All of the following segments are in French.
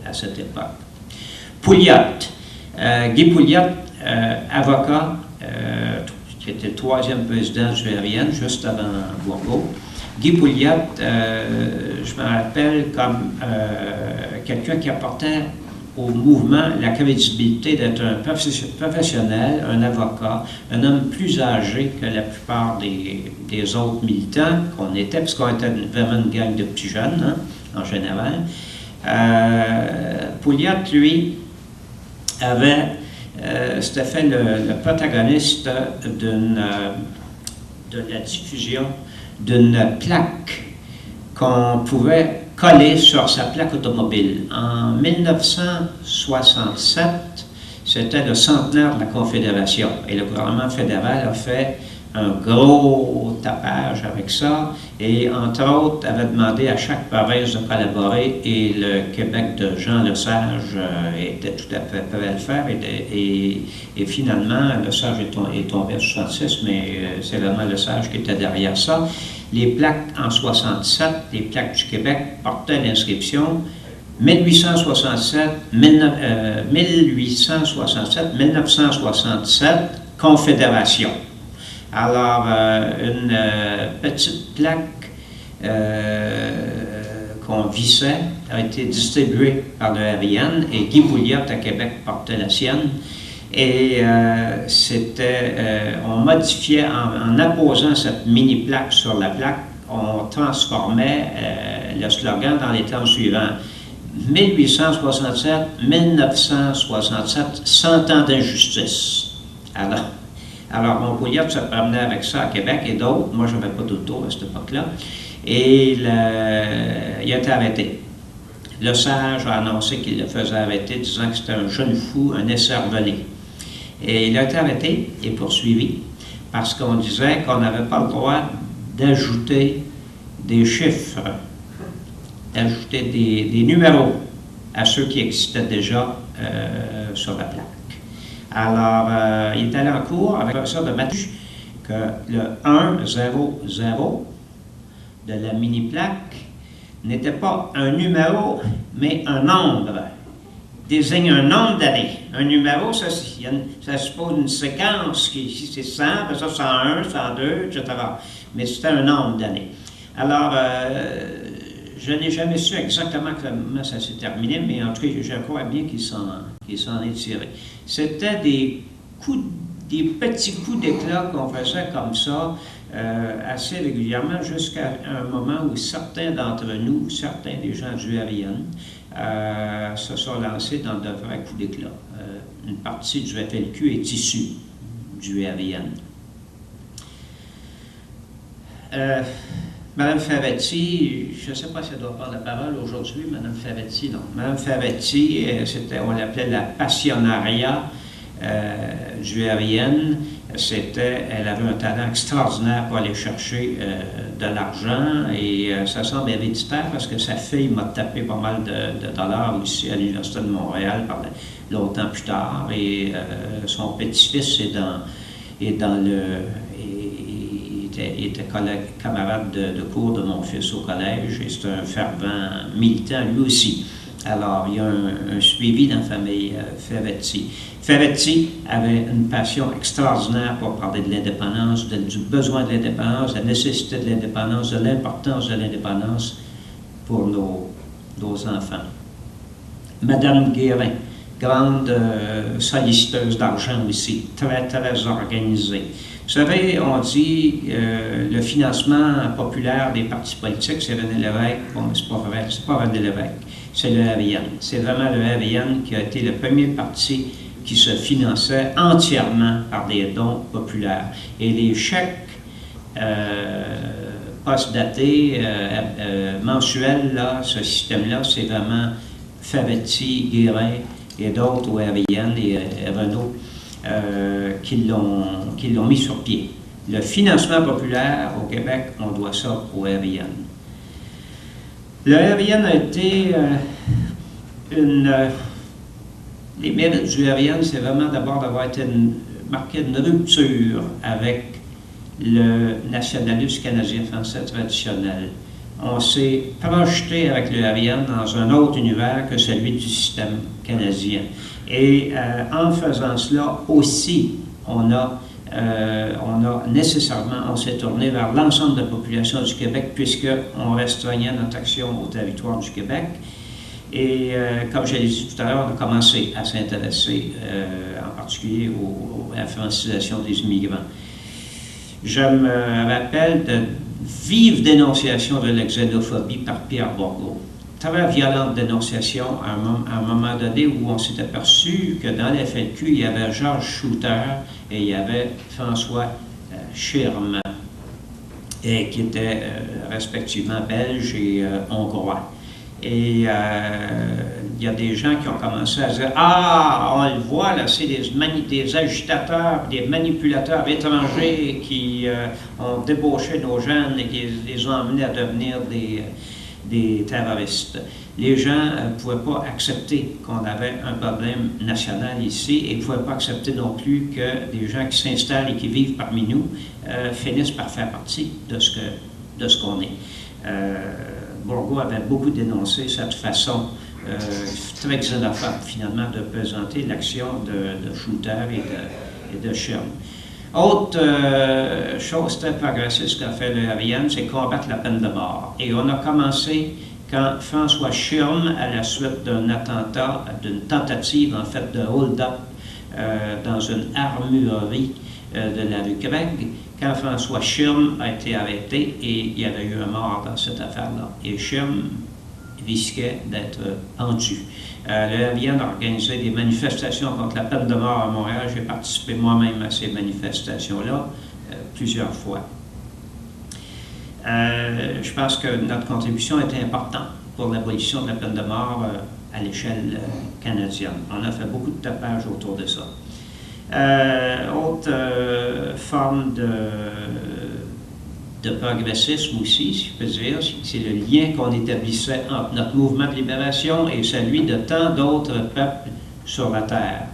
à cette époque. Pouliot, Guy Pouliot, avocat, qui était le troisième président du RIN, juste avant Bourgault. Guy Pouliot, je me rappelle comme quelqu'un qui apportait au mouvement la crédibilité d'être un professionnel, un avocat, un homme plus âgé que la plupart des autres militants qu'on était, puisqu'on était vraiment une gang de petits jeunes, hein, en général. Pouliot, lui, c'était fait le protagoniste de la diffusion d'une plaque qu'on pouvait coller sur sa plaque automobile. En 1967, c'était le centenaire de la Confédération et le gouvernement fédéral a fait un gros tapage avec ça et, entre autres, avait demandé à chaque province de collaborer et le Québec de Jean Lesage était tout à fait prêt à le faire et finalement, Lesage est tombé en 66, mais c'est vraiment Lesage qui était derrière ça. Les plaques en 67, les plaques du Québec portaient l'inscription 1967, Confédération. Alors, une petite plaque qu'on vissait a été distribuée par le RIN et Guy Pouliot à Québec portait la sienne. Et on modifiait, en apposant cette mini-plaque sur la plaque, on transformait le slogan dans les termes suivants. 1867, 100 ans d'injustice. Alors, mon Pouliot se promenait avec ça à Québec et d'autres. Moi, je n'avais pas d'auto à cette époque-là. Et il a été arrêté. Lesage a annoncé qu'il le faisait arrêter, disant que c'était un jeune fou, un écervelé. Et il a été arrêté et poursuivi parce qu'on disait qu'on n'avait pas le droit d'ajouter des chiffres, d'ajouter des numéros à ceux qui existaient déjà sur la plaque. Alors, il est allé en cours avec ça de Mathieu que le 100 de la mini-plaque n'était pas un numéro, mais un nombre. Désigne un nombre d'années. Un numéro, ça suppose une séquence qui, ici, c'est 100, puis ça, 101, 102, etc. Mais c'était un nombre d'années. Alors, je n'ai jamais su exactement comment ça s'est terminé, mais en tout cas, je crois bien qu'il s'en est tiré. C'était des petits coups d'éclat qu'on faisait comme ça, assez régulièrement, jusqu'à un moment où certains d'entre nous, certains des gens du RIN, se sont lancés dans de vrais coups d'éclat. Une partie du FLQ est issue du RIN. Mme Ferretti, je ne sais pas si elle doit prendre la parole aujourd'hui, Mme Ferretti, non. Mme Ferretti, on l'appelait la passionnariat du RIN. Elle avait un talent extraordinaire pour aller chercher de l'argent et ça semble héréditaire parce que sa fille m'a tapé pas mal de dollars ici à l'Université de Montréal longtemps plus tard et son petit-fils il était camarade de cours de mon fils au collège et c'est un fervent militant lui aussi. Alors, il y a un suivi dans la famille Ferretti. Ferretti avait une passion extraordinaire pour parler de l'indépendance, du besoin de l'indépendance, de la nécessité de l'indépendance, de l'importance de l'indépendance pour nos enfants. Madame Guérin, grande solliciteuse d'argent aussi, très, très organisée. Vous savez, on dit le financement populaire des partis politiques, c'est René Lévesque. Bon, c'est pas vrai, c'est pas René Lévesque, c'est le RIN. C'est vraiment le RIN qui a été le premier parti qui se finançait entièrement par des dons populaires. Et les chèques post-datés, mensuels, là, ce système-là, c'est vraiment Ferretti, Guérin et d'autres au RIN et Renault qui l'ont mis sur pied. Le financement populaire au Québec, on doit ça au RIN. Le RIN a été les mérites du RIN, c'est vraiment d'abord d'avoir été marqué une rupture avec le nationalisme canadien-français traditionnel. on s'est projeté avec le RIN dans un autre univers que celui du système canadien. Et en faisant cela aussi, on s'est tourné vers l'ensemble de la population du Québec, puisqu'on restreignait notre action au territoire du Québec. Et comme je l'ai dit tout à l'heure, on a commencé à s'intéresser en particulier à la francisation des immigrants. Je me rappelle de vive dénonciation de l'exédophobie par Pierre Bourgault. Très violente dénonciation à un moment donné où on s'est aperçu que dans la FLQ, il y avait Georges Schouter et il y avait François Schirm, qui étaient respectivement belges et hongrois. Et il y a des gens qui ont commencé à dire « Ah, on le voit, là, c'est des agitateurs, des manipulateurs étrangers qui ont débauché nos jeunes et qui les ont amenés à devenir des terroristes. » Les gens ne pouvaient pas accepter qu'on avait un problème national ici et ne pouvaient pas accepter non plus que des gens qui s'installent et qui vivent parmi nous finissent par faire partie de ce qu'on est. Bourgault avait beaucoup dénoncé cette façon très xénophobe, finalement, de présenter l'action de Schouter et de Schirm. Autre chose très progressiste qu'a fait le RIN, c'est combattre la peine de mort. Et on a commencé quand François Schirm, à la suite d'un attentat, d'une tentative en fait de hold-up dans une armurerie de la rue Craig, quand François Schirm a été arrêté et il y avait eu un mort dans cette affaire-là. Et Schirm risquait d'être pendu. Le RIN a organisé des manifestations contre la peine de mort à Montréal. J'ai participé moi-même à ces manifestations-là plusieurs fois. Je pense que notre contribution était importante pour l'abolition de la peine de mort à l'échelle canadienne. On a fait beaucoup de tapage autour de ça. Autre forme de progressisme aussi, si je peux dire, c'est le lien qu'on établissait entre notre mouvement de libération et celui de tant d'autres peuples sur la Terre.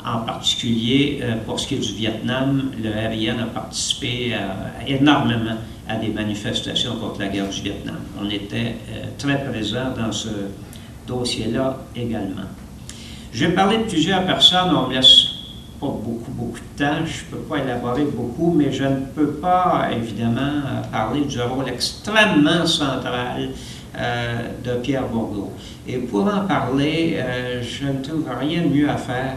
En particulier, pour ce qui est du Vietnam, le RIN a participé énormément à des manifestations contre la guerre du Vietnam. On était très présents dans ce dossier-là également. J'ai parlé de plusieurs personnes, on me laisse pas beaucoup de temps, je ne peux pas élaborer beaucoup, mais je ne peux pas, évidemment, parler du rôle extrêmement central de Pierre Bourgault. Et pour en parler, je ne trouve rien de mieux à faire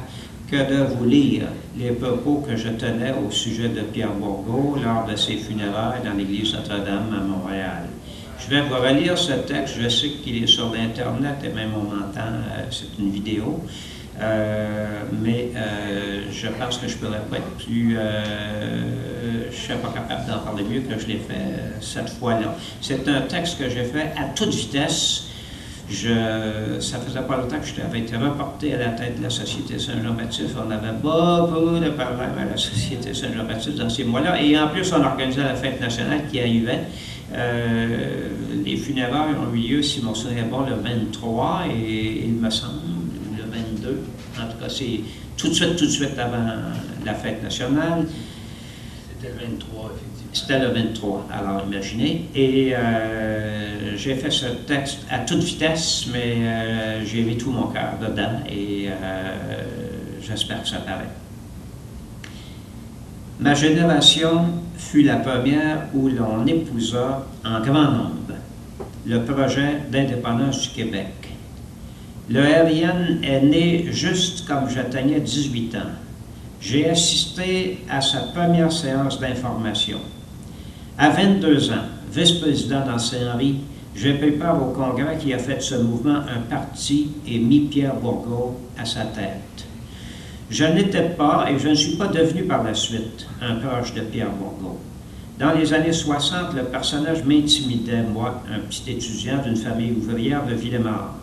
que de vous lire les propos que je tenais au sujet de Pierre Bourgault lors de ses funérailles dans l'église Notre-Dame à Montréal. Je vais vous relire ce texte, je sais qu'il est sur l'Internet et même on m'entend, c'est une vidéo. Mais je pense que je ne pourrais pas être plus... je ne serais pas capable d'en parler mieux que je l'ai fait cette fois-là. C'est un texte que j'ai fait à toute vitesse. Ça faisait pas longtemps que j'avais été reporté à la tête de la Société Saint-Jean-Baptiste. On avait beaucoup de problèmes à la Société Saint-Jean-Baptiste dans ces mois-là. Et en plus, on organisait la fête nationale qui arrivait. Les funérailles ont eu lieu, si mon souvenir est bon, le 23, et il me semble, le 22. En tout cas, c'est tout de suite avant la fête nationale. C'était le 23, effectivement. C'était le 23, alors imaginez. Et j'ai fait ce texte à toute vitesse, mais j'ai mis tout mon cœur dedans et j'espère que ça paraît. Ma génération fut la première où l'on épousa en grand nombre le projet d'indépendance du Québec. Le RIN est né juste comme j'atteignais 18 ans. J'ai assisté à sa première séance d'information. À 22 ans, vice-président dans Saint-Henri, j'ai pris part au congrès qui a fait de ce mouvement un parti et mis Pierre Bourgault à sa tête. Je n'étais pas, et je ne suis pas devenu par la suite, un proche de Pierre Bourgault. Dans les années 60, le personnage m'intimidait, moi, un petit étudiant d'une famille ouvrière de Villemort.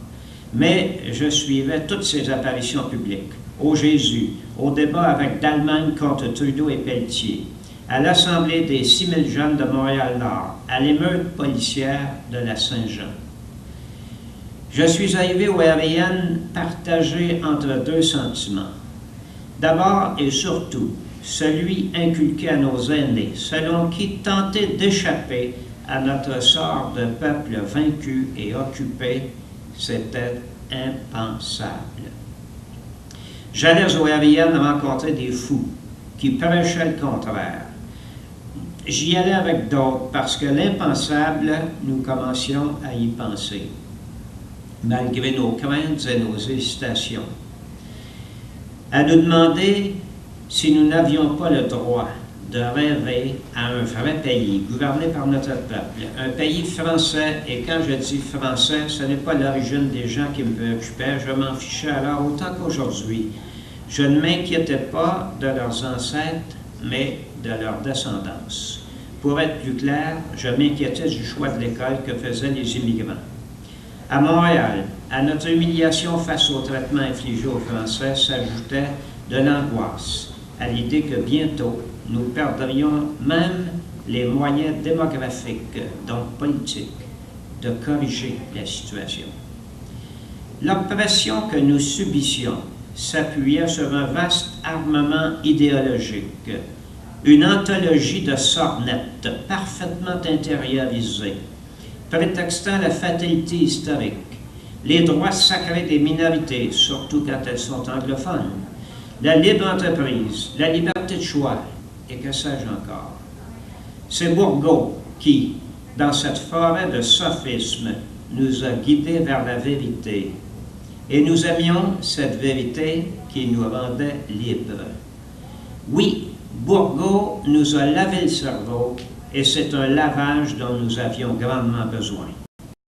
Mais je suivais toutes ses apparitions publiques, au Jésus, au débat avec d'Allemagne contre Trudeau et Pelletier, à l'Assemblée des 6000 jeunes de Montréal-Nord, à l'émeute policière de la Saint-Jean. Je suis arrivé au RIN partagé entre deux sentiments. D'abord et surtout, celui inculqué à nos aînés, selon qui tenter d'échapper à notre sort de peuple vaincu et occupé, c'était impensable. J'allais au RIN rencontrer des fous qui prêchaient le contraire. J'y allais avec d'autres parce que l'impensable, nous commencions à y penser, malgré nos craintes et nos hésitations, à nous demander si nous n'avions pas le droit de rêver à un vrai pays gouverné par notre peuple, un pays français, et quand je dis français, ce n'est pas l'origine des gens qui me préoccupaient, je m'en fichais alors autant qu'aujourd'hui. Je ne m'inquiétais pas de leurs ancêtres, mais de leur descendance. Pour être plus clair, je m'inquiétais du choix de l'école que faisaient les immigrants. À Montréal, à notre humiliation face au traitement infligé aux Français s'ajoutait de l'angoisse à l'idée que bientôt, nous perdrions même les moyens démographiques, donc politiques, de corriger la situation. L'oppression que nous subissions s'appuyait sur un vaste armement idéologique, une anthologie de sornettes parfaitement intériorisées, prétextant la fatalité historique, les droits sacrés des minorités, surtout quand elles sont anglophones, la libre entreprise, la liberté de choix, et que sais-je encore. C'est Bourgault qui, dans cette forêt de sophismes, nous a guidés vers la vérité. Et nous aimions cette vérité qui nous rendait libres. Oui, Bourgault nous a lavé le cerveau, et c'est un lavage dont nous avions grandement besoin.